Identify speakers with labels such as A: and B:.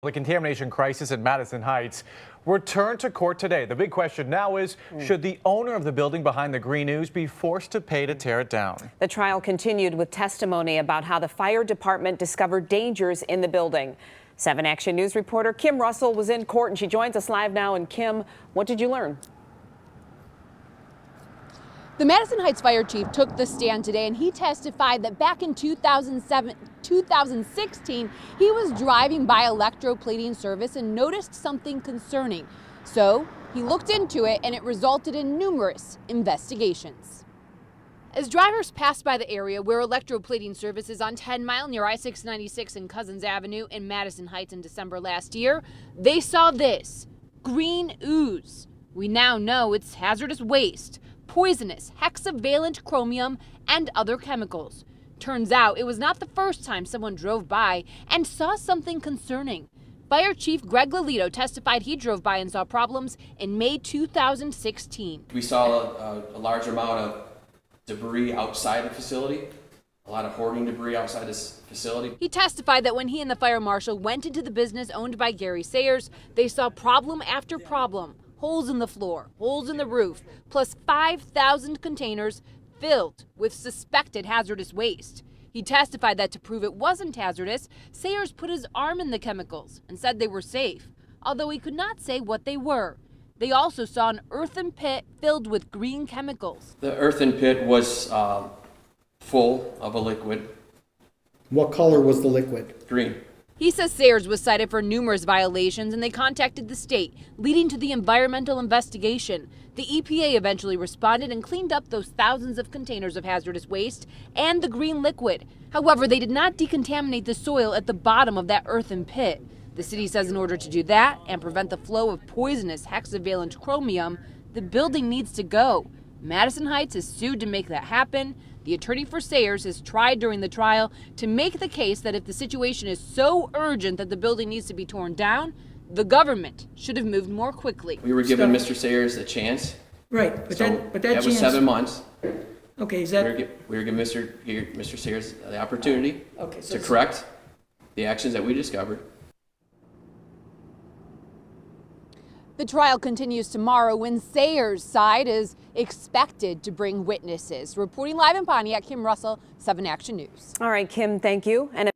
A: The contamination crisis in Madison Heights returned to court today. The big question now is, should the owner of the building behind the green ooze be forced to pay to tear it down?
B: The trial continued with testimony about how the fire department discovered dangers in the building. 7 Action News reporter Kim Russell was in court and she joins us live now. And Kim, what did you learn?
C: The Madison Heights fire chief took the stand today and he testified that back in 2016, he was driving by electroplating service and noticed something concerning. So he looked into it and it resulted in numerous investigations. As drivers passed by the area where electroplating service is on 10 Mile near I-696 and Cousins Avenue in Madison Heights in December last year, they saw this green ooze. We now know it's hazardous waste, poisonous hexavalent chromium, and other chemicals. Turns out it was not the first time someone drove by and saw something concerning. Fire Chief Greg Lolito testified he drove by and saw problems in May 2016.
D: We saw a large amount of debris outside the facility, a lot of hoarding debris outside this facility.
C: He testified that when he and the fire marshal went into the business owned by Gary Sayers, they saw problem after problem. Holes in the floor, holes in the roof, plus 5,000 containers filled with suspected hazardous waste. He testified that to prove it wasn't hazardous, Sayers put his arm in the chemicals and said they were safe, although he could not say what they were. They also saw an earthen pit filled with green chemicals.
D: The earthen pit was full of a liquid.
E: What color was the liquid?
D: Green.
C: He says Sayers was cited for numerous violations and they contacted the state, leading to the environmental investigation. The EPA eventually responded and cleaned up those thousands of containers of hazardous waste and the green liquid. However, they did not decontaminate the soil at the bottom of that earthen pit. The city says in order to do that and prevent the flow of poisonous hexavalent chromium, the building needs to go. Madison Heights is sued to make that happen. The attorney for Sayers has tried during the trial to make the case that if the situation is so urgent that the building needs to be torn down, the government should have moved more quickly.
D: We were giving Mr. Sayers a chance.
F: Right, but that
D: was
F: chance,
D: 7 months.
F: okay, is that,
D: We were giving Mr. Sayers the opportunity
F: okay,
D: to correct the actions that we discovered.
C: The trial continues tomorrow when Sayers' side is expected to bring witnesses. Reporting live in Pontiac, Kim Russell, 7 Action News.
B: All right, Kim, thank you. And